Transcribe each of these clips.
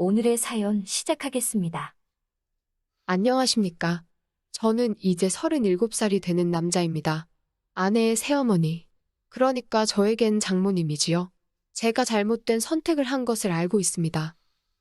오늘의 사연 시작하겠습니다. 안녕하십니까. 저는 이제 37살이 되는 남자입니다. 아내의 새어머니. 그러니까 저에겐 장모님이지요. 제가 잘못된 선택을 한 것을 알고 있습니다.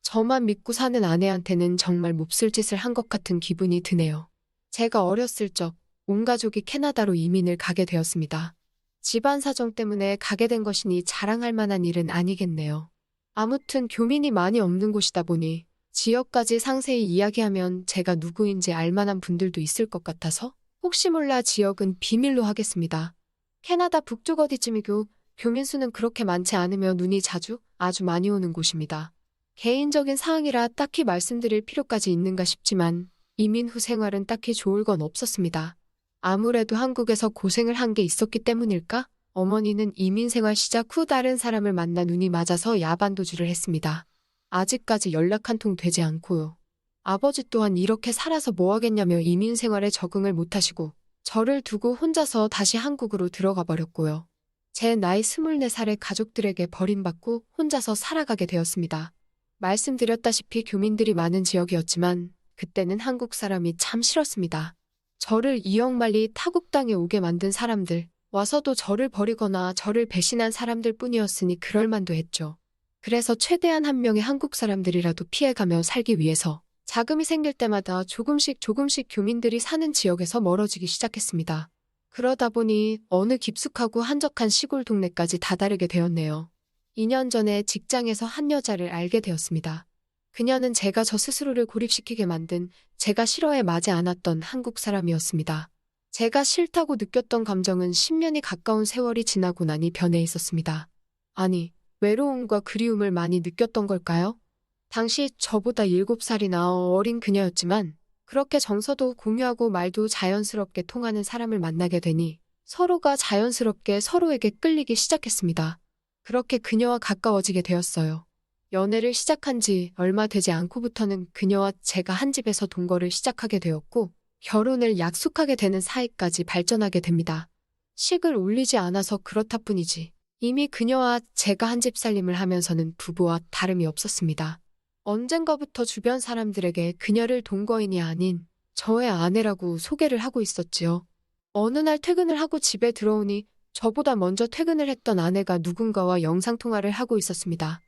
저만 믿고 사는 아내한테는 정말 몹쓸 짓을 한 것 같은 기분이 드네요. 제가 어렸을 적 온 가족이 캐나다로 이민을 가게 되었습니다. 집안 사정 때문에 가게 된 것이니 자랑할 만한 일은 아니겠네요. 아무튼 교민이 많이 없는 곳이다 보니 지역까지 상세히 이야기하면 제가 누구인지 알 만한 분들도 있을 것 같아서 혹시 몰라 지역은 비밀로 하겠습니다. 캐나다 북쪽 어디쯤이고 교민 수는 그렇게 많지 않으며 눈이 아주 많이 오는 곳입니다. 개인적인 사항이라 딱히 말씀드릴 필요까지 있는가 싶지만 이민 후 생활은 딱히 좋을 건 없었습니다. 아무래도 한국에서 고생을 한 게 있었기 때문일까? 어머니는 이민 생활 시작 후 다른 사람을 만나 눈이 맞아서 야반도주를 했습니다. 아직까지 연락 한 통 되지 않고요. 아버지 또한 이렇게 살아서 뭐 하겠냐며 이민 생활에 적응을 못하시고 저를 두고 혼자서 다시 한국으로 들어가 버렸고요. 제 나이 24살에 가족들에게 버림받고 혼자서 살아가게 되었습니다. 말씀드렸다시피 교민들이 많은 지역이었지만 그때는 한국 사람이 참 싫었습니다. 저를 이역만리 타국 땅에 오게 만든 사람들, 와서도 저를 버리거나 저를 배신한 사람들 뿐이었으니 그럴만도 했죠. 그래서 최대한 한 명의 한국 사람들이라도 피해가며 살기 위해서 자금이 생길 때마다 조금씩 교민들이 사는 지역에서 멀어지기 시작했습니다. 그러다 보니 어느 깊숙하고 한적한 시골 동네까지 다다르게 되었네요. 2년 전에 직장에서 한 여자를 알게 되었습니다. 그녀는 제가 저 스스로를 고립시키게 만든 제가 싫어해 마지 않았던 한국 사람이었습니다. 제가 싫다고 느꼈던 감정은 10년이 가까운 세월이 지나고 나니 변해 있었습니다. 아니, 외로움과 그리움을 많이 느꼈던 걸까요? 당시 저보다 7살이나 어린 그녀였지만 그렇게 정서도 공유하고 말도 자연스럽게 통하는 사람을 만나게 되니 서로가 자연스럽게 서로에게 끌리기 시작했습니다. 그렇게 그녀와 가까워지게 되었어요. 연애를 시작한 지 얼마 되지 않고부터는 그녀와 제가 한 집에서 동거를 시작하게 되었고 결혼을 약속하게 되는 사이까지 발전하게 됩니다. 식을 올리지 않아서 그렇다 뿐이지 이미 그녀와 제가 한 집 살림을 하면서는 부부와 다름이 없었습니다. 언젠가부터 주변 사람들에게 그녀를 동거인이 아닌 저의 아내라고 소개를 하고 있었지요. 어느 날 퇴근을 하고 집에 들어오니 저보다 먼저 퇴근을 했던 아내가 누군가와 영상통화를 하고 있었습니다.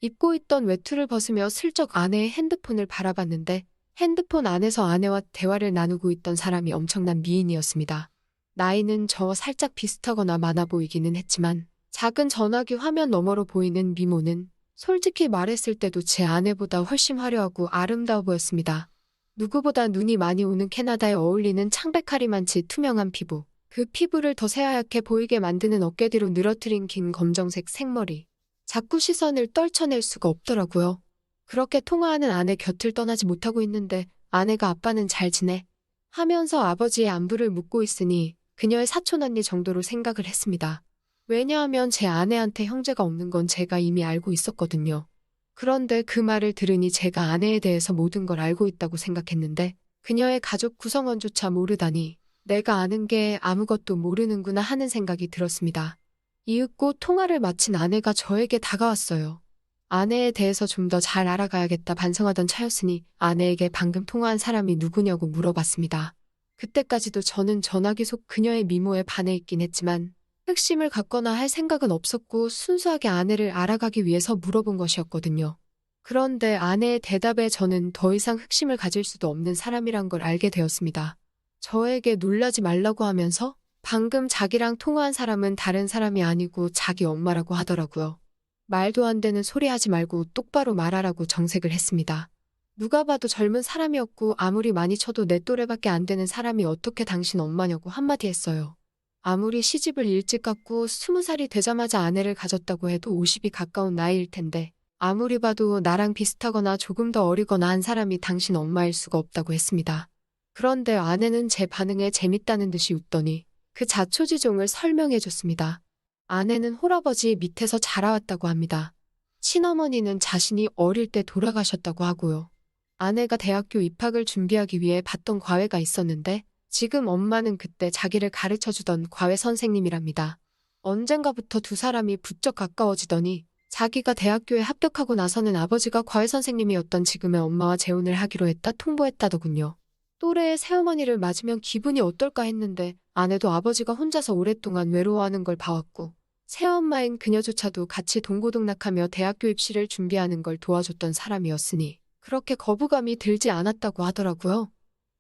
입고 있던 외투를 벗으며 슬쩍 아내의 핸드폰을 바라봤는데 핸드폰 안에서 아내와 대화를 나누고 있던 사람이 엄청난 미인이었습니다. 나이는 저와 살짝 비슷하거나 많아 보이기는 했지만 작은 전화기 화면 너머로 보이는 미모는 솔직히 말했을 때도 제 아내보다 훨씬 화려하고 아름다워 보였습니다. 누구보다 눈이 많이 오는 캐나다에 어울리는 창백하리만치 투명한 피부, 그 피부를 더 새하얗게 보이게 만드는 어깨 뒤로 늘어뜨린 긴 검정색 생머리. 자꾸 시선을 떨쳐낼 수가 없더라고요. 그렇게 통화하는 아내 곁을 떠나지 못하고 있는데 아내가 아빠는 잘 지내? 하면서 아버지의 안부를 묻고 있으니 그녀의 사촌 언니 정도로 생각을 했습니다. 왜냐하면 제 아내한테 형제가 없는 건 제가 이미 알고 있었거든요. 그런데 그 말을 들으니 제가 아내에 대해서 모든 걸 알고 있다고 생각했는데 그녀의 가족 구성원조차 모르다니 내가 아는 게 아무것도 모르는구나 하는 생각이 들었습니다. 이윽고 통화를 마친 아내가 저에게 다가왔어요. 아내에 대해서 좀 더 잘 알아가야겠다 반성하던 차였으니 아내에게 방금 통화한 사람이 누구냐고 물어봤습니다. 그때까지도 저는 전화기 속 그녀의 미모에 반해 있긴 했지만 핵심을 갖거나 할 생각은 없었고 순수하게 아내를 알아가기 위해서 물어본 것이었거든요. 그런데 아내의 대답에 저는 더 이상 핵심을 가질 수도 없는 사람이란 걸 알게 되었습니다. 저에게 놀라지 말라고 하면서 방금 자기랑 통화한 사람은 다른 사람이 아니고 자기 엄마라고 하더라고요. 말도 안 되는 소리 하지 말고 똑바로 말하라고 정색을 했습니다. 누가 봐도 젊은 사람이었고 아무리 많이 쳐도 내 또래밖에 안 되는 사람이 어떻게 당신 엄마냐고 한마디 했어요. 아무리 시집을 일찍 갔고 20살이 되자마자 아내를 가졌다고 해도 50이 가까운 나이일 텐데 아무리 봐도 나랑 비슷하거나 조금 더 어리거나 한 사람이 당신 엄마일 수가 없다고 했습니다. 그런데 아내는 제 반응에 재밌다는 듯이 웃더니 그 자초지종을 설명해줬습니다. 아내는 홀아버지 밑에서 자라왔다고 합니다. 친어머니는 자신이 어릴 때 돌아가셨다고 하고요. 아내가 대학교 입학을 준비하기 위해 봤던 과외가 있었는데 지금 엄마는 그때 자기를 가르쳐주던 과외 선생님이랍니다. 언젠가부터 두 사람이 부쩍 가까워지더니 자기가 대학교에 합격하고 나서는 아버지가 과외선생님이었던 지금의 엄마와 재혼을 하기로 했다 통보했다더군요. 또래의 새어머니를 맞으면 기분이 어떨까 했는데 아내도 아버지가 혼자서 오랫동안 외로워하는 걸 봐왔고 새엄마인 그녀조차도 같이 동고동락하며 대학교 입시를 준비하는 걸 도와줬던 사람이었으니 그렇게 거부감이 들지 않았다고 하더라고요.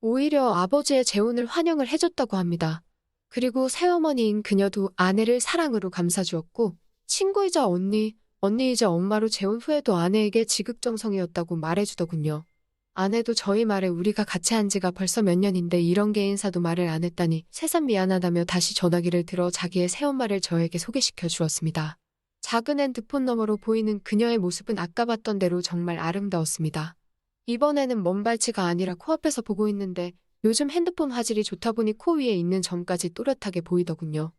오히려 아버지의 재혼을 환영을 해줬다고 합니다. 그리고 새어머니인 그녀도 아내를 사랑으로 감싸주었고 친구이자 언니이자 엄마로 재혼 후에도 아내에게 지극정성이었다고 말해주더군요. 아내도 저희 말에 우리가 같이 한 지가 벌써 몇 년인데 이런 개인사도 말을 안 했다니 새삼 미안하다며 다시 전화기를 들어 자기의 새엄마를 저에게 소개시켜 주었습니다. 작은 핸드폰 너머로 보이는 그녀의 모습은 아까 봤던 대로 정말 아름다웠습니다. 이번에는 먼 발치가 아니라 코앞에서 보고 있는데 요즘 핸드폰 화질이 좋다 보니 코 위에 있는 점까지 또렷하게 보이더군요.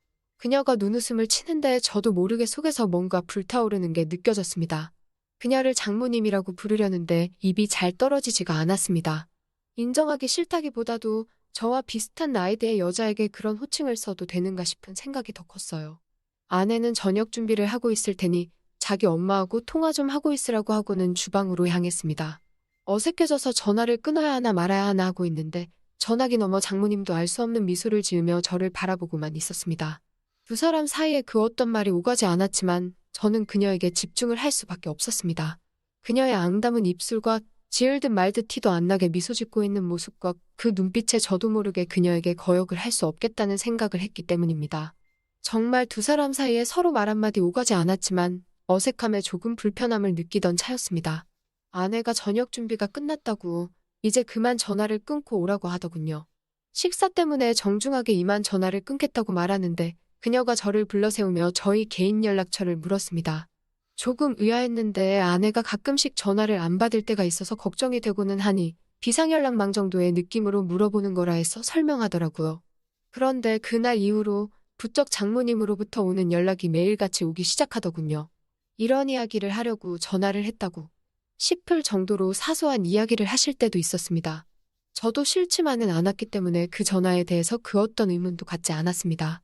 그녀가 눈웃음을 치는데 저도 모르게 속에서 뭔가 불타오르는 게 느껴졌습니다. 그녀를 장모님이라고 부르려는데 입이 잘 떨어지지가 않았습니다. 인정하기 싫다기보다도 저와 비슷한 나이대의 여자에게 그런 호칭을 써도 되는가 싶은 생각이 더 컸어요. 아내는 저녁 준비를 하고 있을 테니 자기 엄마하고 통화 좀 하고 있으라고 하고는 주방으로 향했습니다. 어색해져서 전화를 끊어야 하나 말아야 하나 하고 있는데 전화기 너머 장모님도 알 수 없는 미소를 지으며 저를 바라보고만 있었습니다. 두 사람 사이에 그 어떤 말이 오가지 않았지만 저는 그녀에게 집중을 할 수밖에 없었습니다. 그녀의 앙담은 입술과 지을듯 말듯 티도 안 나게 미소 짓고 있는 모습과 그 눈빛에 저도 모르게 그녀에게 거역을 할 수 없겠다는 생각을 했기 때문입니다. 정말 두 사람 사이에 서로 말 한마디 오가지 않았지만 어색함에 조금 불편함을 느끼던 차였습니다. 아내가 저녁 준비가 끝났다고 이제 그만 전화를 끊고 오라고 하더군요. 식사 때문에 정중하게 이만 전화를 끊겠다고 말하는데 그녀가 저를 불러세우며 저희 개인 연락처를 물었습니다. 조금 의아했는데 아내가 가끔씩 전화를 안 받을 때가 있어서 걱정이 되고는 하니 비상연락망 정도의 느낌으로 물어보는 거라 해서 설명하더라고요. 그런데 그날 이후로 부쩍 장모님으로부터 오는 연락이 매일같이 오기 시작하더군요. 이런 이야기를 하려고 전화를 했다고 싶을 정도로 사소한 이야기를 하실 때도 있었습니다. 저도 싫지만은 않았기 때문에 그 전화에 대해서 그 어떤 의문도 갖지 않았습니다.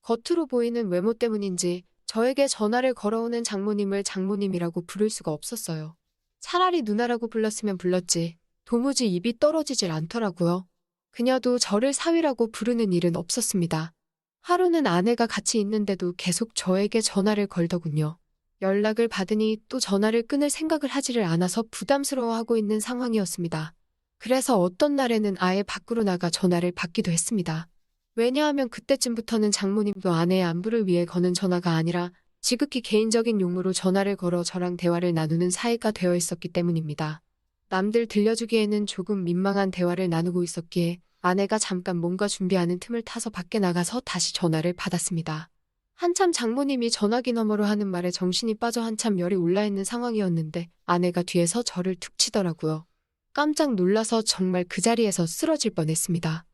겉으로 보이는 외모 때문인지 저에게 전화를 걸어오는 장모님을 장모님이라고 부를 수가 없었어요. 차라리 누나라고 불렀으면 불렀지 도무지 입이 떨어지질 않더라고요. 그녀도 저를 사위라고 부르는 일은 없었습니다. 하루는 아내가 같이 있는데도 계속 저에게 전화를 걸더군요. 연락을 받으니 또 전화를 끊을 생각을 하지를 않아서 부담스러워하고 있는 상황이었습니다. 그래서 어떤 날에는 아예 밖으로 나가 전화를 받기도 했습니다. 왜냐하면 그때쯤부터는 장모님도 아내의 안부를 위해 거는 전화가 아니라 지극히 개인적인 용무로 전화를 걸어 저랑 대화를 나누는 사이가 되어 있었기 때문입니다. 남들 들려주기에는 조금 민망한 대화를 나누고 있었기에 아내가 잠깐 뭔가 준비하는 틈을 타서 밖에 나가서 다시 전화를 받았습니다. 한참 장모님이 전화기 너머로 하는 말에 정신이 빠져 한참 열이 올라 있는 상황이었는데 아내가 뒤에서 저를 툭 치더라고요. 깜짝 놀라서 정말 그 자리에서 쓰러질 뻔했습니다.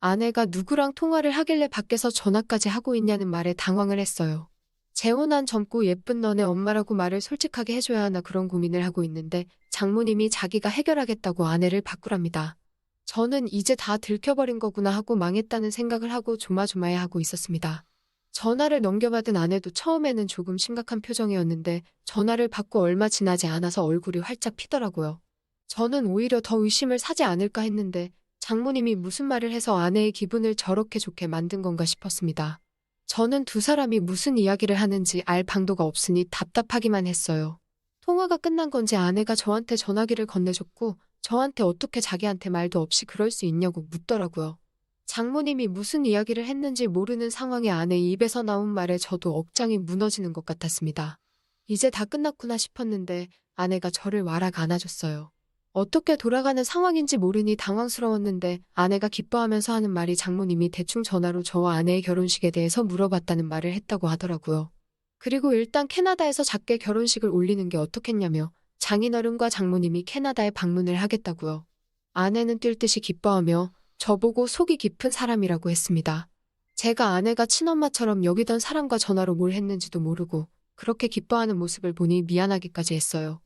아내가 누구랑 통화를 하길래 밖에서 전화까지 하고 있냐는 말에 당황을 했어요. 재혼한 젊고 예쁜 너네 엄마라고 말을 솔직하게 해줘야 하나 그런 고민을 하고 있는데 장모님이 자기가 해결하겠다고 아내를 바꾸랍니다. 저는 이제 다 들켜버린 거구나 하고 망했다는 생각을 하고 조마조마해하고 있었습니다. 전화를 넘겨받은 아내도 처음에는 조금 심각한 표정이었는데 전화를 받고 얼마 지나지 않아서 얼굴이 활짝 피더라고요. 저는 오히려 더 의심을 사지 않을까 했는데 장모님이 무슨 말을 해서 아내의 기분을 저렇게 좋게 만든 건가 싶었습니다. 저는 두 사람이 무슨 이야기를 하는지 알 방도가 없으니 답답하기만 했어요. 통화가 끝난 건지 아내가 저한테 전화기를 건네줬고 저한테 어떻게 자기한테 말도 없이 그럴 수 있냐고 묻더라고요. 장모님이 무슨 이야기를 했는지 모르는 상황에 아내 입에서 나온 말에 저도 억장이 무너지는 것 같았습니다. 이제 다 끝났구나 싶었는데 아내가 저를 와락 안아줬어요. 어떻게 돌아가는 상황인지 모르니 당황스러웠는데 아내가 기뻐하면서 하는 말이 장모님이 대충 전화로 저와 아내의 결혼식에 대해서 물어봤다는 말을 했다고 하더라고요. 그리고 일단 캐나다에서 작게 결혼식을 올리는 게 어떻겠냐며 장인어른과 장모님이 캐나다에 방문을 하겠다고요. 아내는 뛸 듯이 기뻐하며 저보고 속이 깊은 사람이라고 했습니다. 제가 아내가 친엄마처럼 여기던 사람과 전화로 뭘 했는지도 모르고 그렇게 기뻐하는 모습을 보니 미안하기까지 했어요.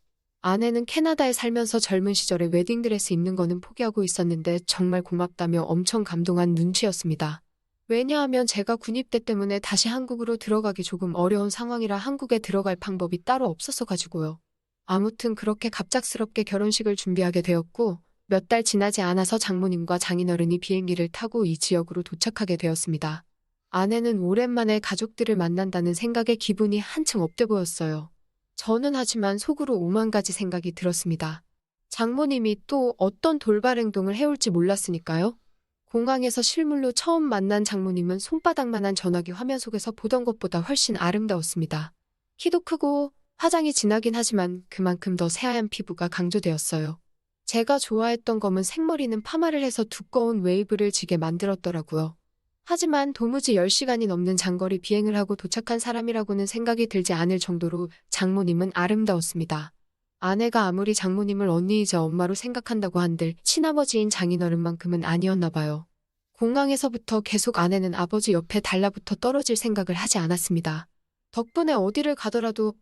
아내는 캐나다에 살면서 젊은 시절에 웨딩드레스 입는 거는 포기하고 있었는데 정말 고맙다며 엄청 감동한 눈치였습니다. 왜냐하면 제가 군입대 때문에 다시 한국으로 들어가기 조금 어려운 상황이라 한국에 들어갈 방법이 따로 없었어 가지고요. 아무튼 그렇게 갑작스럽게 결혼식을 준비하게 되었고 몇 달 지나지 않아서 장모님과 장인어른이 비행기를 타고 이 지역으로 도착하게 되었습니다. 아내는 오랜만에 가족들을 만난다는 생각에 기분이 한층 업돼 보였어요. 저는 하지만 속으로 오만 가지 생각이 들었습니다. 장모님이 또 어떤 돌발 행동을 해올지 몰랐으니까요. 공항에서 실물로 처음 만난 장모님은 손바닥만한 전화기 화면 속에서 보던 것보다 훨씬 아름다웠습니다. 키도 크고 화장이 진하긴 하지만 그만큼 더 새하얀 피부가 강조되었어요. 제가 좋아했던 검은 생머리는 파마를 해서 두꺼운 웨이브를 지게 만들었더라고요. 하지만 도무지 10시간이 넘는 장거리 비행을 하고 도착한 사람이라고는 생각이 들지 않을 정도로 장모님은 아름다웠습니다. 아내가 아무리 장모님을 언니이자 엄마로 생각한다고 한들 친아버지인 장인어른만큼은 아니었나 봐요. 공항에서부터 계속 아내는 아버지 옆에 달라붙어 떨어질 생각을 하지 않았습니다. 덕분에 어디를 걷더라도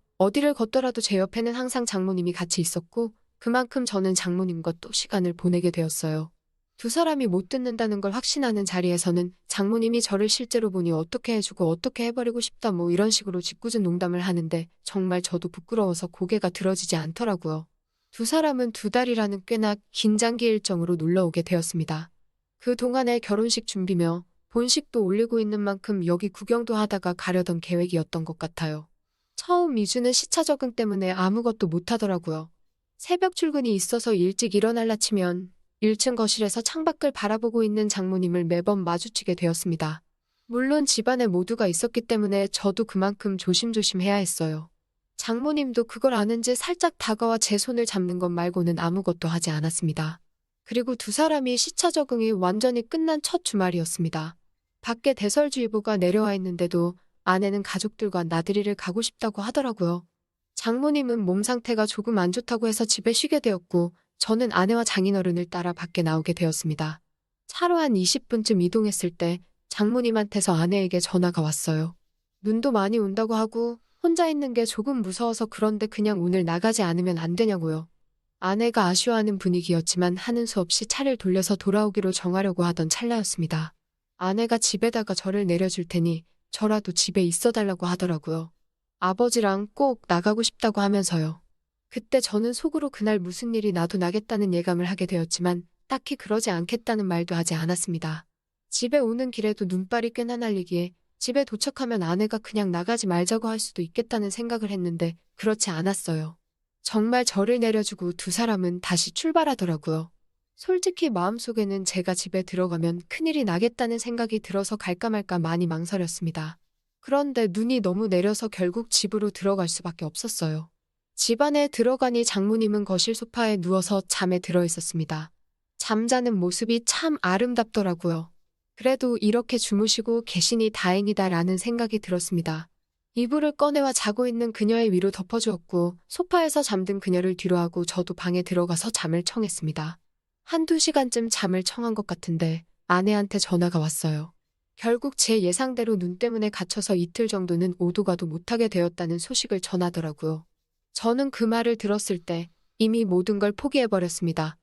제 옆에는 항상 장모님이 같이 있었고 그만큼 저는 장모님과 또 시간을 보내게 되었어요. 두 사람이 못 듣는다는 걸 확신하는 자리에서는 장모님이 저를 실제로 보니 어떻게 해주고 어떻게 해버리고 싶다 뭐 이런 식으로 짓궂은 농담을 하는데 정말 저도 부끄러워서 고개가 들어지지 않더라고요. 두 사람은 2달이라는 꽤나 긴 장기 일정으로 놀러오게 되었습니다. 그 동안에 결혼식 준비며 본식도 올리고 있는 만큼 여기 구경도 하다가 가려던 계획이었던 것 같아요. 처음 2주는 시차 적응 때문에 아무것도 못하더라고요. 새벽 출근이 있어서 일찍 일어날라 치면 1층 거실에서 창밖을 바라보고 있는 장모님을 매번 마주치게 되었습니다. 물론 집안에 모두가 있었기 때문에 저도 그만큼 조심조심해야 했어요. 장모님도 그걸 아는지 살짝 다가와 제 손을 잡는 것 말고는 아무것도 하지 않았습니다. 그리고 두 사람이 시차 적응이 완전히 끝난 첫 주말이었습니다. 밖에 대설주의보가 내려와 있는데도 아내는 가족들과 나들이를 가고 싶다고 하더라고요. 장모님은 몸 상태가 조금 안 좋다고 해서 집에 쉬게 되었고 저는 아내와 장인어른을 따라 밖에 나오게 되었습니다. 차로 한 20분쯤 이동했을 때 장모님한테서 아내에게 전화가 왔어요. 눈도 많이 온다고 하고 혼자 있는 게 조금 무서워서 그런데 그냥 오늘 나가지 않으면 안 되냐고요. 아내가 아쉬워하는 분위기였지만 하는 수 없이 차를 돌려서 돌아오기로 정하려고 하던 찰나였습니다. 아내가 집에다가 저를 내려줄 테니 저라도 집에 있어달라고 하더라고요. 아버지랑 꼭 나가고 싶다고 하면서요. 그때 저는 속으로 그날 무슨 일이 나도 나겠다는 예감을 하게 되었지만 딱히 그러지 않겠다는 말도 하지 않았습니다. 집에 오는 길에도 눈발이 꽤나 날리기에 집에 도착하면 아내가 그냥 나가지 말자고 할 수도 있겠다는 생각을 했는데 그렇지 않았어요. 정말 저를 내려주고 두 사람은 다시 출발하더라고요. 솔직히 마음속에는 제가 집에 들어가면 큰일이 나겠다는 생각이 들어서 갈까 말까 많이 망설였습니다. 그런데 눈이 너무 내려서 결국 집으로 들어갈 수밖에 없었어요. 집 안에 들어가니 장모님은 거실 소파에 누워서 잠에 들어 있었습니다. 잠자는 모습이 참 아름답더라고요. 그래도 이렇게 주무시고 계시니 다행이다라는 생각이 들었습니다. 이불을 꺼내와 자고 있는 그녀의 위로 덮어주었고 소파에서 잠든 그녀를 뒤로하고 저도 방에 들어가서 잠을 청했습니다. 1~2시간쯤 잠을 청한 것 같은데 아내한테 전화가 왔어요. 결국 제 예상대로 눈 때문에 갇혀서 이틀 정도는 오도 가도 못하게 되었다는 소식을 전하더라고요. 저는 그 말을 들었을 때 이미 모든 걸 포기해버렸습니다.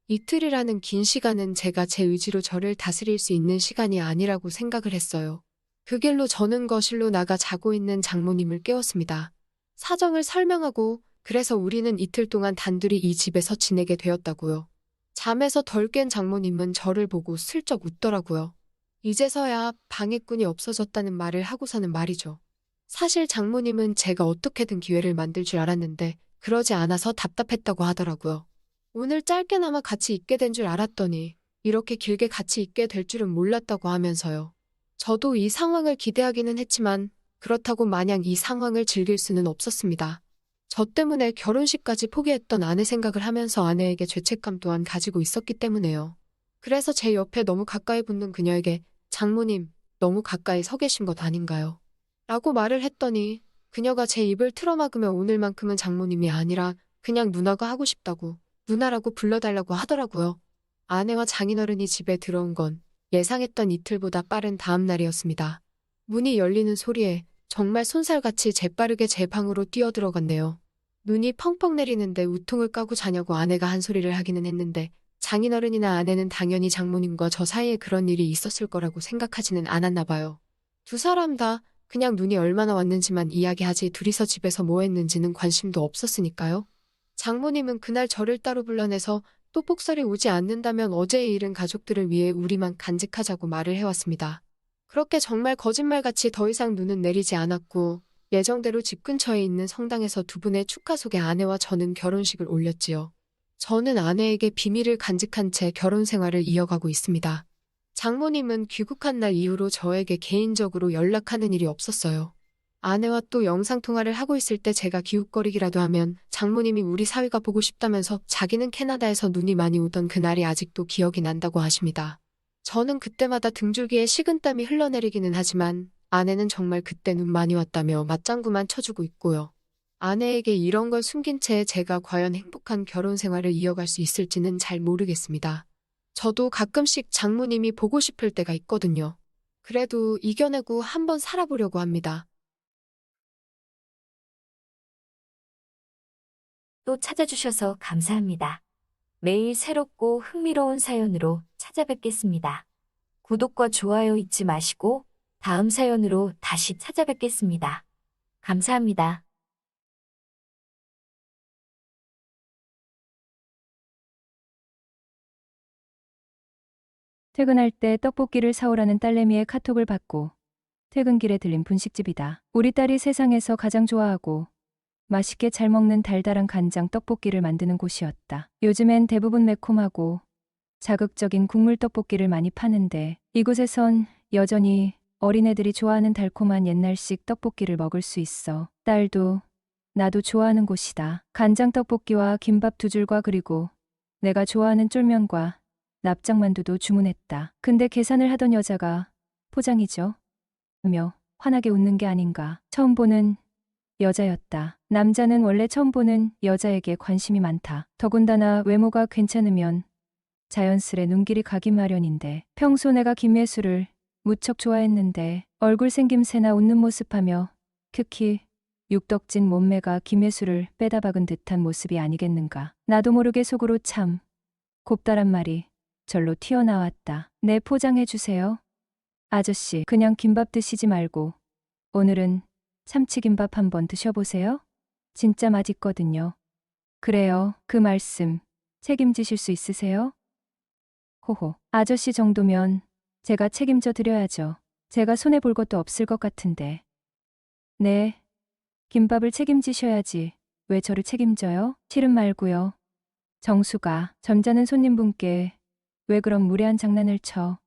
이틀이라는 긴 시간은 제가 제 의지로 저를 다스릴 수 있는 시간이 아니라고 생각을 했어요. 그 길로 저는 거실로 나가 자고 있는 장모님을 깨웠습니다. 사정을 설명하고 그래서 우리는 이틀 동안 단둘이 이 집에서 지내게 되었다고요. 잠에서 덜 깬 장모님은 저를 보고 슬쩍 웃더라고요. 이제서야 방해꾼이 없어졌다는 말을 하고서는 말이죠. 사실 장모님은 제가 어떻게든 기회를 만들 줄 알았는데 그러지 않아서 답답했다고 하더라고요. 오늘 짧게나마 같이 있게 된 줄 알았더니 이렇게 길게 같이 있게 될 줄은 몰랐다고 하면서요. 저도 이 상황을 기대하기는 했지만 그렇다고 마냥 이 상황을 즐길 수는 없었습니다. 저 때문에 결혼식까지 포기했던 아내 생각을 하면서 아내에게 죄책감 또한 가지고 있었기 때문에요. 그래서 제 옆에 너무 가까이 붙는 그녀에게 장모님, 너무 가까이 서 계신 것 아닌가요? 라고 말을 했더니 그녀가 제 입을 틀어막으며 오늘만큼은 장모님이 아니라 그냥 누나가 하고 싶다고 누나라고 불러달라고 하더라고요. 아내와 장인어른이 집에 들어온 건 예상했던 이틀보다 빠른 다음 날이었습니다. 문이 열리는 소리에 정말 손살같이 재빠르게 제 방으로 뛰어들어갔네요. 눈이 펑펑 내리는데 우통을 까고 자냐고 아내가 한 소리를 하기는 했는데 장인어른이나 아내는 당연히 장모님과 저 사이에 그런 일이 있었을 거라고 생각하지는 않았나 봐요. 두 사람 다 그냥 눈이 얼마나 왔는지만 이야기하지 둘이서 집에서 뭐 했는지는 관심도 없었으니까요. 장모님은 그날 저를 따로 불러내서 또 폭설이 오지 않는다면 어제의 일은 가족들을 위해 우리만 간직하자고 말을 해왔습니다. 그렇게 정말 거짓말같이 더 이상 눈은 내리지 않았고 예정대로 집 근처에 있는 성당에서 두 분의 축하 속에 아내와 저는 결혼식을 올렸지요. 저는 아내에게 비밀을 간직한 채 결혼 생활을 이어가고 있습니다. 장모님은 귀국한 날 이후로 저에게 개인적으로 연락하는 일이 없었어요. 아내와 또 영상통화를 하고 있을 때 제가 기웃거리기라도 하면 장모님이 우리 사위가 보고 싶다면서 자기는 캐나다에서 눈이 많이 오던 그날이 아직도 기억이 난다고 하십니다. 저는 그때마다 등줄기에 식은땀이 흘러내리기는 하지만 아내는 정말 그때 눈 많이 왔다며 맞장구만 쳐주고 있고요. 아내에게 이런 걸 숨긴 채 제가 과연 행복한 결혼 생활을 이어갈 수 있을지는 잘 모르겠습니다. 저도 가끔씩 장모님이 보고 싶을 때가 있거든요. 그래도 이겨내고 한번 살아보려고 합니다. 또 찾아주셔서 감사합니다. 매일 새롭고 흥미로운 사연으로 찾아뵙겠습니다. 구독과 좋아요 잊지 마시고 다음 사연으로 다시 찾아뵙겠습니다. 감사합니다. 퇴근할 때 떡볶이를 사오라는 딸내미의 카톡을 받고 퇴근길에 들린 분식집이다. 우리 딸이 세상에서 가장 좋아하고 맛있게 잘 먹는 달달한 간장 떡볶이를 만드는 곳이었다. 요즘엔 대부분 매콤하고 자극적인 국물 떡볶이를 많이 파는데 이곳에선 여전히 어린애들이 좋아하는 달콤한 옛날식 떡볶이를 먹을 수 있어. 딸도 나도 좋아하는 곳이다. 간장 떡볶이와 김밥 두 줄과 그리고 내가 좋아하는 쫄면과 납작만두도 주문했다. 근데 계산을 하던 여자가 포장이죠? 며 환하게 웃는 게 아닌가. 처음 보는 여자였다. 남자는 원래 처음 보는 여자에게 관심이 많다. 더군다나 외모가 괜찮으면 자연스레 눈길이 가기 마련인데 평소 내가 김예수를 무척 좋아했는데 얼굴 생김새나 웃는 모습하며 특히 육덕진 몸매가 김예수를 빼다 박은 듯한 모습이 아니겠는가. 나도 모르게 속으로 참 곱다란 말이 절로 튀어나왔다. 네, 포장해 주세요. 아저씨, 그냥 김밥 드시지 말고 오늘은 참치김밥 한번 드셔보세요. 진짜 맛있거든요. 그래요. 그 말씀 책임지실 수 있으세요? 호호. 아저씨 정도면 제가 책임져 드려야죠. 제가 손해볼 것도 없을 것 같은데. 네. 김밥을 책임지셔야지. 왜 저를 책임져요? 실은 말고요. 정수가 점잖은 손님분께 왜 그런 무례한 장난을 쳐?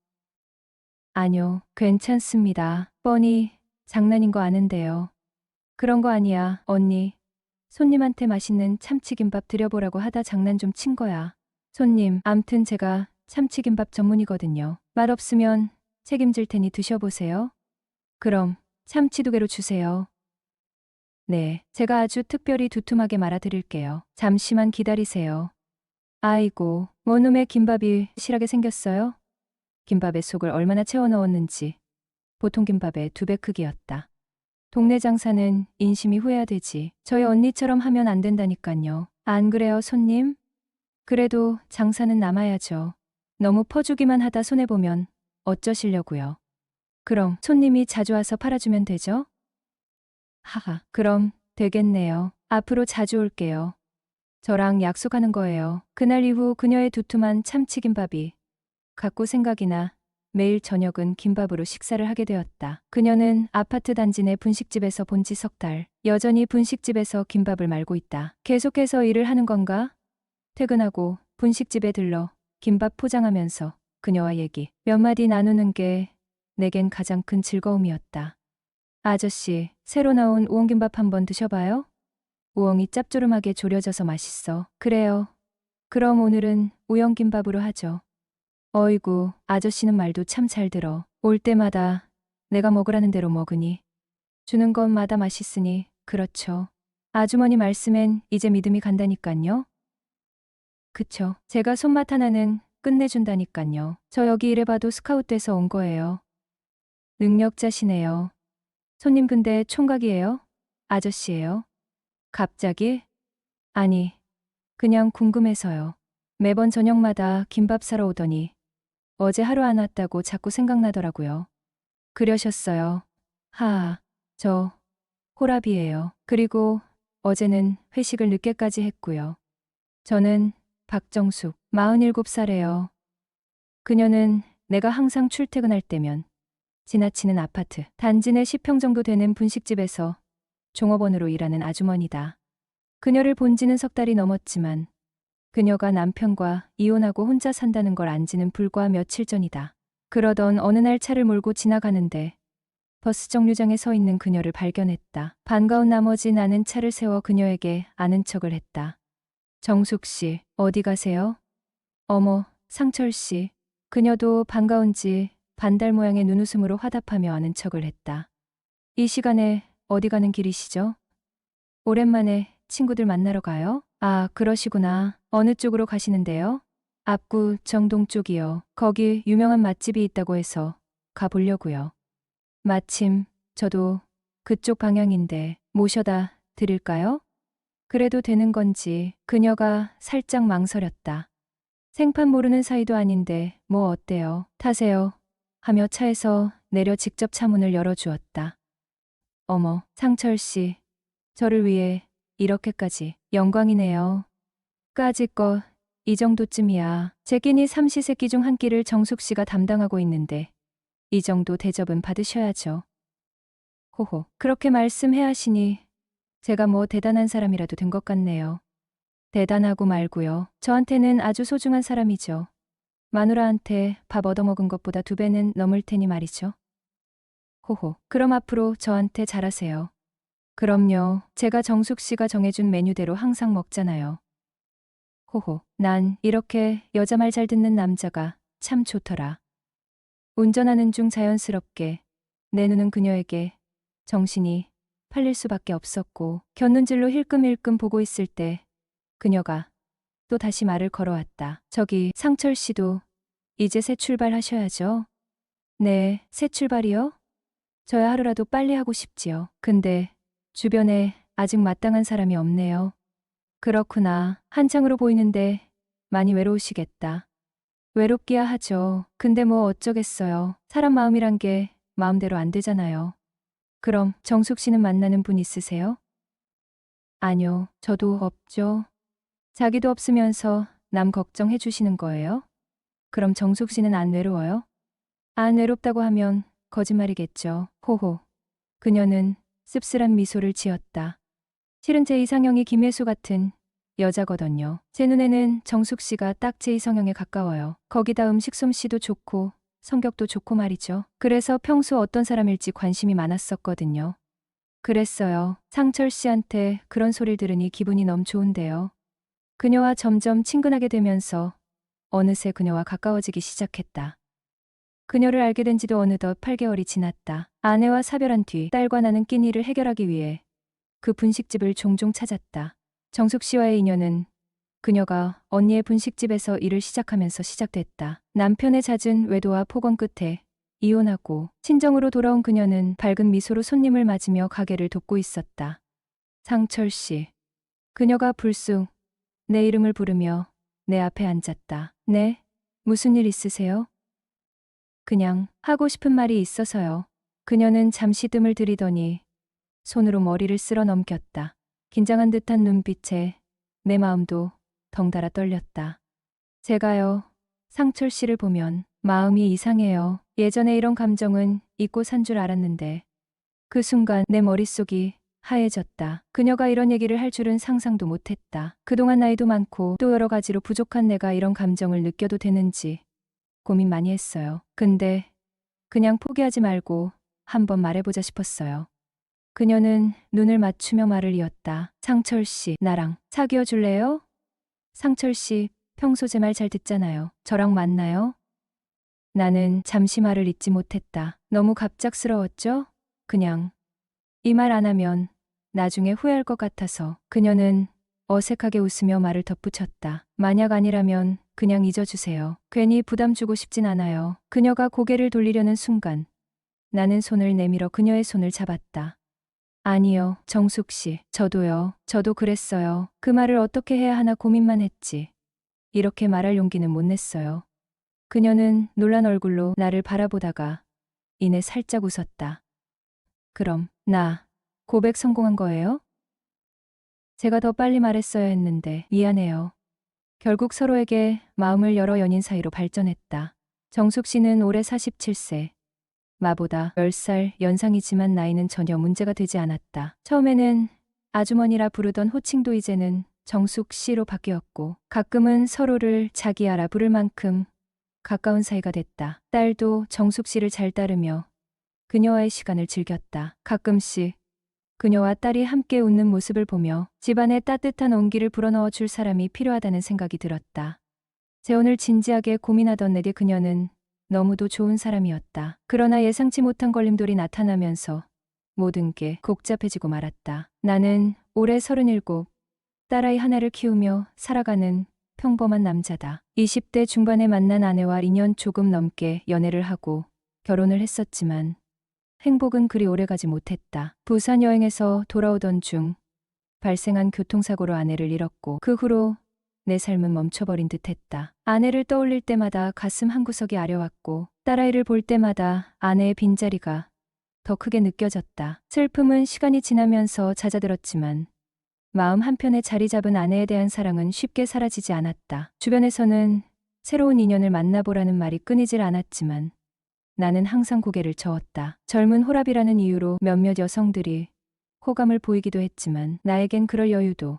아뇨, 괜찮습니다. 뻔히 장난인 거 아는데요. 그런 거 아니야, 언니. 손님한테 맛있는 참치김밥 드려보라고 하다 장난 좀 친 거야. 손님, 암튼 제가 참치김밥 전문이거든요. 맛없으면 책임질 테니 드셔보세요. 그럼 참치 2개로 주세요. 네, 제가 아주 특별히 두툼하게 말아드릴게요. 잠시만 기다리세요. 아이고, 원놈의 김밥이 실하게 생겼어요? 김밥에 속을 얼마나 채워 넣었는지 보통 김밥의 2배 크기였다. 동네 장사는 인심이 후회하되지. 저희 언니처럼 하면 안 된다니깐요. 안 그래요, 손님? 그래도 장사는 남아야죠. 너무 퍼주기만 하다 손해보면 어쩌시려고요. 그럼 손님이 자주 와서 팔아주면 되죠? 하하, 그럼 되겠네요. 앞으로 자주 올게요. 저랑 약속하는 거예요. 그날 이후 그녀의 두툼한 참치김밥이 갖고 생각이나 매일 저녁은 김밥으로 식사를 하게 되었다. 그녀는 아파트 단지 내 분식집에서 본 지 석 달. 여전히 분식집에서 김밥을 말고 있다. 계속해서 일을 하는 건가? 퇴근하고 분식집에 들러 김밥 포장하면서 그녀와 얘기 몇 마디 나누는 게 내겐 가장 큰 즐거움이었다. 아저씨, 새로 나온 우엉김밥 한번 드셔봐요. 우엉이 짭조름하게 졸여져서 맛있어. 그래요. 그럼 오늘은 우엉김밥으로 하죠. 어이구, 아저씨는 말도 참 잘 들어. 올 때마다 내가 먹으라는 대로 먹으니 주는 것마다 맛있으니 그렇죠. 아주머니 말씀엔 이제 믿음이 간다니깐요. 그쵸. 제가 손맛 하나는 끝내준다니깐요. 저 여기 이래봐도 스카웃 돼서 온 거예요. 능력자시네요. 손님 근데 총각이에요? 아저씨예요? 갑자기? 아니, 그냥 궁금해서요. 매번 저녁마다 김밥 사러 오더니 어제 하루 안 왔다고 자꾸 생각나더라고요. 그러셨어요. 하하, 저 호랍이에요. 그리고 어제는 회식을 늦게까지 했고요. 저는 박정숙, 47살이에요. 그녀는 내가 항상 출퇴근할 때면 지나치는 아파트, 단지 내 10평 정도 되는 분식집에서 종업원으로 일하는 아주머니다. 그녀를 본 지는 석 달이 넘었지만 그녀가 남편과 이혼하고 혼자 산다는 걸 안 지는 불과 며칠 전이다. 그러던 어느 날 차를 몰고 지나가는데 버스 정류장에 서 있는 그녀를 발견했다. 반가운 나머지 나는 차를 세워 그녀에게 아는 척을 했다. 정숙 씨, 어디 가세요? 어머, 상철 씨. 그녀도 반가운지 반달 모양의 눈웃음으로 화답하며 아는 척을 했다. 이 시간에 어디 가는 길이시죠? 오랜만에 친구들 만나러 가요? 아, 그러시구나. 어느 쪽으로 가시는데요? 압구 정동 쪽이요. 거기 유명한 맛집이 있다고 해서 가보려고요. 마침 저도 그쪽 방향인데 모셔다 드릴까요? 그래도 되는 건지 그녀가 살짝 망설였다. 생판 모르는 사이도 아닌데 뭐 어때요? 타세요. 하며 차에서 내려 직접 차 문을 열어주었다. 어머, 상철 씨. 저를 위해 이렇게까지 영광이네요. 까짓것 이 정도쯤이야. 제 끼니 삼시세끼 중 한 끼를 정숙 씨가 담당하고 있는데 이 정도 대접은 받으셔야죠. 호호, 그렇게 말씀해 하시니 제가 뭐 대단한 사람이라도 된 것 같네요. 대단하고 말고요. 저한테는 아주 소중한 사람이죠. 마누라한테 밥 얻어먹은 것보다 2배는 넘을 테니 말이죠. 호호, 그럼 앞으로 저한테 잘하세요. 그럼요. 제가 정숙 씨가 정해준 메뉴대로 항상 먹잖아요. 호호, 난 이렇게 여자 말 잘 듣는 남자가 참 좋더라. 운전하는 중 자연스럽게 내 눈은 그녀에게 정신이 팔릴 수밖에 없었고 곁눈질로 힐끔힐끔 보고 있을 때 그녀가 또 다시 말을 걸어왔다. 저기 상철 씨도 이제 새 출발하셔야죠. 네, 새 출발이요? 저야 하루라도 빨리 하고 싶지요. 근데 주변에 아직 마땅한 사람이 없네요. 그렇구나. 한창으로 보이는데 많이 외로우시겠다. 외롭기야 하죠. 근데 뭐 어쩌겠어요. 사람 마음이란 게 마음대로 안 되잖아요. 그럼 정숙 씨는 만나는 분 있으세요? 아니요, 저도 없죠. 자기도 없으면서 남 걱정해 주시는 거예요? 그럼 정숙 씨는 안 외로워요? 안 외롭다고 하면 거짓말이겠죠. 호호. 그녀는 씁쓸한 미소를 지었다. 실은 제 이상형이 김혜수 같은 여자거든요. 제 눈에는 정숙 씨가 딱 제 이상형에 가까워요. 거기다 음식 솜씨도 좋고 성격도 좋고 말이죠. 그래서 평소 어떤 사람일지 관심이 많았었거든요. 그랬어요. 상철 씨한테 그런 소리를 들으니 기분이 너무 좋은데요. 그녀와 점점 친근하게 되면서 어느새 그녀와 가까워지기 시작했다. 그녀를 알게 된 지도 어느덧 8개월이 지났다. 아내와 사별한 뒤 딸과 나는 끼니를 해결하기 위해 그 분식집을 종종 찾았다. 정숙 씨와의 인연은 그녀가 언니의 분식집에서 일을 시작하면서 시작됐다. 남편의 잦은 외도와 폭언 끝에 이혼하고 친정으로 돌아온 그녀는 밝은 미소로 손님을 맞으며 가게를 돕고 있었다. 상철 씨. 그녀가 불쑥 내 이름을 부르며 내 앞에 앉았다. 네? 무슨 일 있으세요? 그냥 하고 싶은 말이 있어서요. 그녀는 잠시 뜸을 들이더니 손으로 머리를 쓸어 넘겼다. 긴장한 듯한 눈빛에 내 마음도 덩달아 떨렸다. 제가요, 상철 씨를 보면 마음이 이상해요. 예전에 이런 감정은 잊고 산 줄 알았는데 그 순간 내 머릿속이 하얘졌다. 그녀가 이런 얘기를 할 줄은 상상도 못했다. 그동안 나이도 많고 또 여러 가지로 부족한 내가 이런 감정을 느껴도 되는지 고민 많이 했어요. 근데 그냥 포기하지 말고 한번 말해보자 싶었어요. 그녀는 눈을 맞추며 말을 이었다. 상철 씨, 나랑 사귀어 줄래요? 상철 씨, 평소 제 말 잘 듣잖아요. 저랑 만나요? 나는 잠시 말을 잇지 못했다. 너무 갑작스러웠죠? 그냥 이 말 안 하면 나중에 후회할 것 같아서. 그녀는 어색하게 웃으며 말을 덧붙였다. 만약 아니라면 그냥 잊어주세요. 괜히 부담 주고 싶진 않아요. 그녀가 고개를 돌리려는 순간 나는 손을 내밀어 그녀의 손을 잡았다. 아니요, 정숙 씨. 저도요. 저도 그랬어요. 그 말을 어떻게 해야 하나 고민만 했지. 이렇게 말할 용기는 못 냈어요. 그녀는 놀란 얼굴로 나를 바라보다가 이내 살짝 웃었다. 그럼 나 고백 성공한 거예요? 제가 더 빨리 말했어야 했는데 미안해요. 결국 서로에게 마음을 열어 연인 사이로 발전했다. 정숙 씨는 올해 47세. 마보다 10살 연상이지만 나이는 전혀 문제가 되지 않았다. 처음에는 아주머니라 부르던 호칭도 이제는 정숙 씨로 바뀌었고 가끔은 서로를 자기야라 부를 만큼 가까운 사이가 됐다. 딸도 정숙 씨를 잘 따르며 그녀와의 시간을 즐겼다. 가끔씩 그녀와 딸이 함께 웃는 모습을 보며 집안에 따뜻한 온기를 불어넣어 줄 사람이 필요하다는 생각이 들었다. 재혼을 진지하게 고민하던 내게 그녀는 너무도 좋은 사람이었다. 그러나 예상치 못한 걸림돌이 나타나면서 모든 게 복잡해지고 말았다. 나는 올해 37, 딸아이 하나를 키우며 살아가는 평범한 남자다. 20대 중반에 만난 아내와 2년 조금 넘게 연애를 하고 결혼을 했었지만 행복은 그리 오래가지 못했다. 부산 여행에서 돌아오던 중 발생한 교통사고로 아내를 잃었고 그 후로 내 삶은 멈춰버린 듯했다. 아내를 떠올릴 때마다 가슴 한구석이 아려왔고 딸아이를 볼 때마다 아내의 빈자리가 더 크게 느껴졌다. 슬픔은 시간이 지나면서 잦아들었지만 마음 한편에 자리 잡은 아내에 대한 사랑은 쉽게 사라지지 않았다. 주변에서는 새로운 인연을 만나보라는 말이 끊이질 않았지만 나는 항상 고개를 저었다. 젊은 호랍이라는 이유로 몇몇 여성들이 호감을 보이기도 했지만 나에겐 그럴 여유도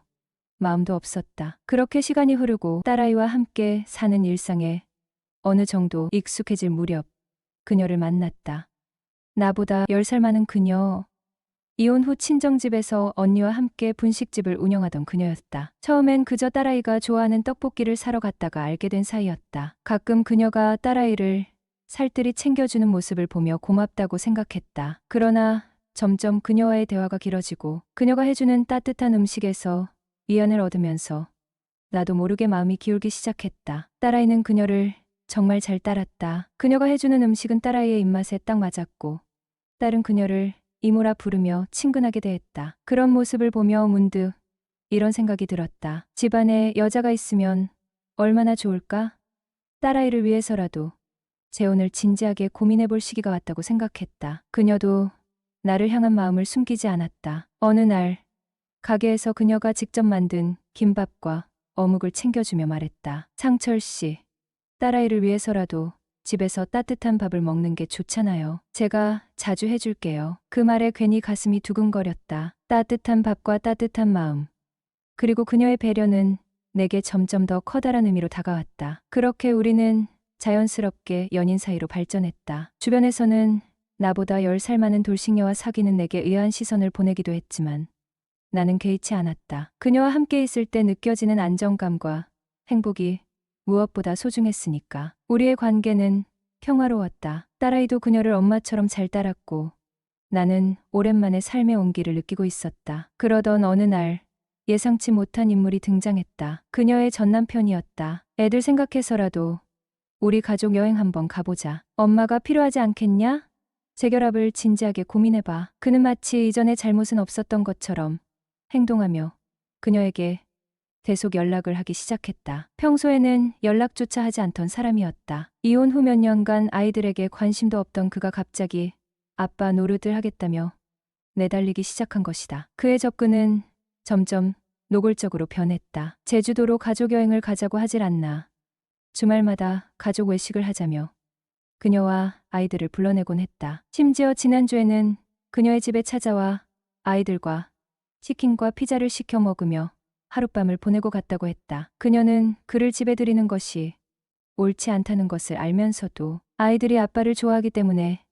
마음도 없었다. 그렇게 시간이 흐르고 딸아이와 함께 사는 일상에 어느 정도 익숙해질 무렵 그녀를 만났다. 나보다 10살 많은 그녀. 이혼 후 친정집에서 언니와 함께 분식집을 운영하던 그녀였다. 처음엔 그저 딸아이가 좋아하는 떡볶이를 사러 갔다가 알게 된 사이였다. 가끔 그녀가 딸아이를 살뜰히 챙겨주는 모습을 보며 고맙다고 생각했다. 그러나 점점 그녀와의 대화가 길어지고 그녀가 해주는 따뜻한 음식에서 위안을 얻으면서 나도 모르게 마음이 기울기 시작했다. 딸아이는 그녀를 정말 잘 따랐다. 그녀가 해주는 음식은 딸아이의 입맛에 딱 맞았고 딸은 그녀를 이모라 부르며 친근하게 대했다. 그런 모습을 보며 문득 이런 생각이 들었다. 집안에 여자가 있으면 얼마나 좋을까? 딸아이를 위해서라도 재혼을 진지하게 고민해볼 시기가 왔다고 생각했다. 그녀도 나를 향한 마음을 숨기지 않았다. 어느 날 가게에서 그녀가 직접 만든 김밥과 어묵을 챙겨주며 말했다. 상철 씨, 딸아이를 위해서라도 집에서 따뜻한 밥을 먹는 게 좋잖아요. 제가 자주 해줄게요. 그 말에 괜히 가슴이 두근거렸다. 따뜻한 밥과 따뜻한 마음. 그리고 그녀의 배려는 내게 점점 더 커다란 의미로 다가왔다. 그렇게 우리는 자연스럽게 연인 사이로 발전했다. 주변에서는 나보다 10살 많은 돌싱녀와 사귀는 내게 의아한 시선을 보내기도 했지만 나는 개의치 않았다. 그녀와 함께 있을 때 느껴지는 안정감과 행복이 무엇보다 소중했으니까. 우리의 관계는 평화로웠다. 딸아이도 그녀를 엄마처럼 잘 따랐고 나는 오랜만에 삶의 온기를 느끼고 있었다. 그러던 어느 날 예상치 못한 인물이 등장했다. 그녀의 전남편이었다. 애들 생각해서라도 우리 가족 여행 한번 가보자. 엄마가 필요하지 않겠냐? 재결합을 진지하게 고민해봐. 그는 마치 이전에 잘못은 없었던 것처럼 행동하며 그녀에게 계속 연락을 하기 시작했다. 평소에는 연락조차 하지 않던 사람이었다. 이혼 후 몇 년간 아이들에게 관심도 없던 그가 갑자기 아빠 노릇을 하겠다며 내달리기 시작한 것이다. 그의 접근은 점점 노골적으로 변했다. 제주도로 가족 여행을 가자고 하질 않나. 주말마다 가족 외식을 하자며 그녀와 아이들을 불러내곤 했다. 심지어 지난주에는 그녀의 집에 찾아와 아이들과 치킨과 피자를 시켜 먹으며 하룻밤을 보내고 갔다고 했다. 그녀는 그를 집에 들이는 것이 옳지 않다는 것을 알면서도 아이들이 아빠를 좋아하기 때문에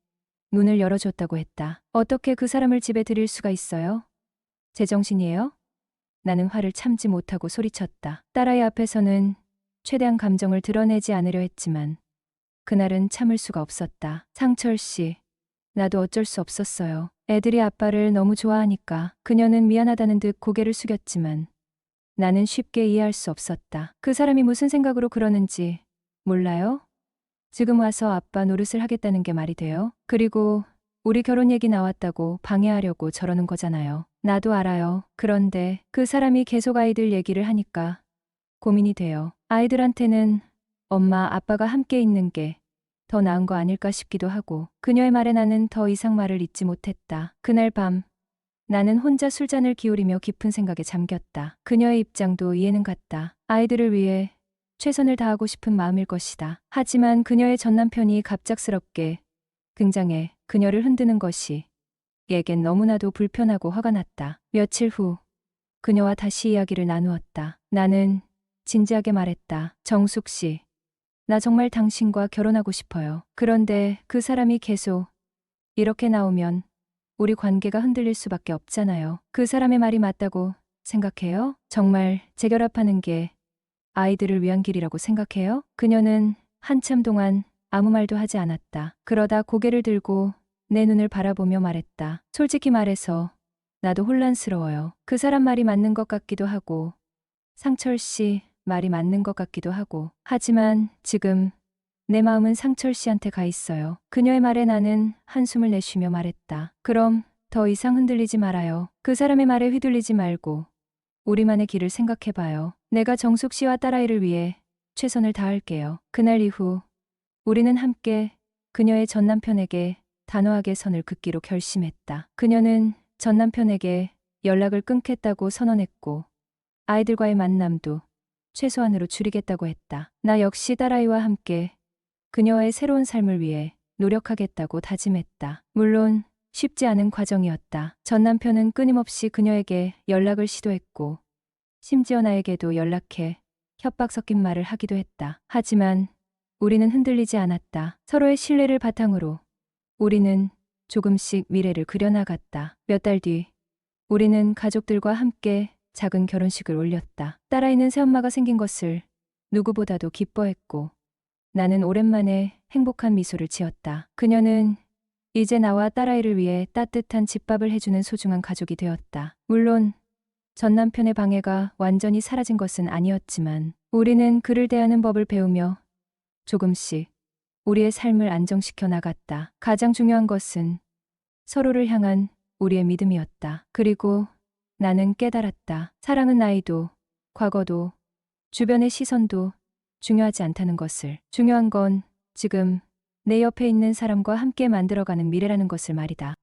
문을 열어줬다고 했다. 어떻게 그 사람을 집에 들일 수가 있어요? 제정신이에요? 나는 화를 참지 못하고 소리쳤다. 딸아이 앞에서는 최대한 감정을 드러내지 않으려 했지만 그날은 참을 수가 없었다. 상철 씨, 나도 어쩔 수 없었어요. 애들이 아빠를 너무 좋아하니까. 그녀는 미안하다는 듯 고개를 숙였지만 나는 쉽게 이해할 수 없었다. 그 사람이 무슨 생각으로 그러는지 몰라요? 지금 와서 아빠 노릇을 하겠다는 게 말이 돼요? 그리고 우리 결혼 얘기 나왔다고 방해하려고 저러는 거잖아요. 나도 알아요. 그런데 그 사람이 계속 아이들 얘기를 하니까 고민이 돼요. 아이들한테는 엄마, 아빠가 함께 있는 게 더 나은 거 아닐까 싶기도 하고 그녀의 말에 나는 더 이상 말을 잇지 못했다. 그날 밤 나는 혼자 술잔을 기울이며 깊은 생각에 잠겼다. 그녀의 입장도 이해는 갔다. 아이들을 위해 최선을 다하고 싶은 마음일 것이다. 하지만 그녀의 전 남편이 갑작스럽게 등장해 그녀를 흔드는 것이 얘겐 너무나도 불편하고 화가 났다. 며칠 후 그녀와 다시 이야기를 나누었다. 나는 진지하게 말했다. 정숙 씨, 나 정말 당신과 결혼하고 싶어요. 그런데 그 사람이 계속 이렇게 나오면 우리 관계가 흔들릴 수밖에 없잖아요. 그 사람의 말이 맞다고 생각해요? 정말 재결합하는 게 아이들을 위한 길이라고 생각해요? 그녀는 한참 동안 아무 말도 하지 않았다. 그러다 고개를 들고 내 눈을 바라보며 말했다. 솔직히 말해서 나도 혼란스러워요. 그 사람 말이 맞는 것 같기도 하고 상철 씨 말이 맞는 것 같기도 하고 하지만 지금 내 마음은 상철 씨한테 가 있어요. 그녀의 말에 나는 한숨을 내쉬며 말했다. 그럼 더 이상 흔들리지 말아요. 그 사람의 말에 휘둘리지 말고 우리만의 길을 생각해봐요. 내가 정숙 씨와 딸아이를 위해 최선을 다할게요. 그날 이후 우리는 함께 그녀의 전 남편에게 단호하게 선을 긋기로 결심했다. 그녀는 전 남편에게 연락을 끊겠다고 선언했고 아이들과의 만남도 최소한으로 줄이겠다고 했다. 나 역시 딸아이와 함께 그녀와의 새로운 삶을 위해 노력하겠다고 다짐했다. 물론 쉽지 않은 과정이었다. 전 남편은 끊임없이 그녀에게 연락을 시도했고 심지어 나에게도 연락해 협박 섞인 말을 하기도 했다. 하지만 우리는 흔들리지 않았다. 서로의 신뢰를 바탕으로 우리는 조금씩 미래를 그려나갔다. 몇 달 뒤 우리는 가족들과 함께 작은 결혼식을 올렸다. 딸아이는 새엄마가 생긴 것을 누구보다도 기뻐했고 나는 오랜만에 행복한 미소를 지었다. 그녀는 이제 나와 딸아이를 위해 따뜻한 집밥을 해주는 소중한 가족이 되었다. 물론 전 남편의 방해가 완전히 사라진 것은 아니었지만 우리는 그를 대하는 법을 배우며 조금씩 우리의 삶을 안정시켜 나갔다. 가장 중요한 것은 서로를 향한 우리의 믿음이었다. 그리고 나는 깨달았다. 사랑은 나이도, 과거도, 주변의 시선도 중요하지 않다는 것을. 중요한 건 지금 내 옆에 있는 사람과 함께 만들어가는 미래라는 것을 말이다.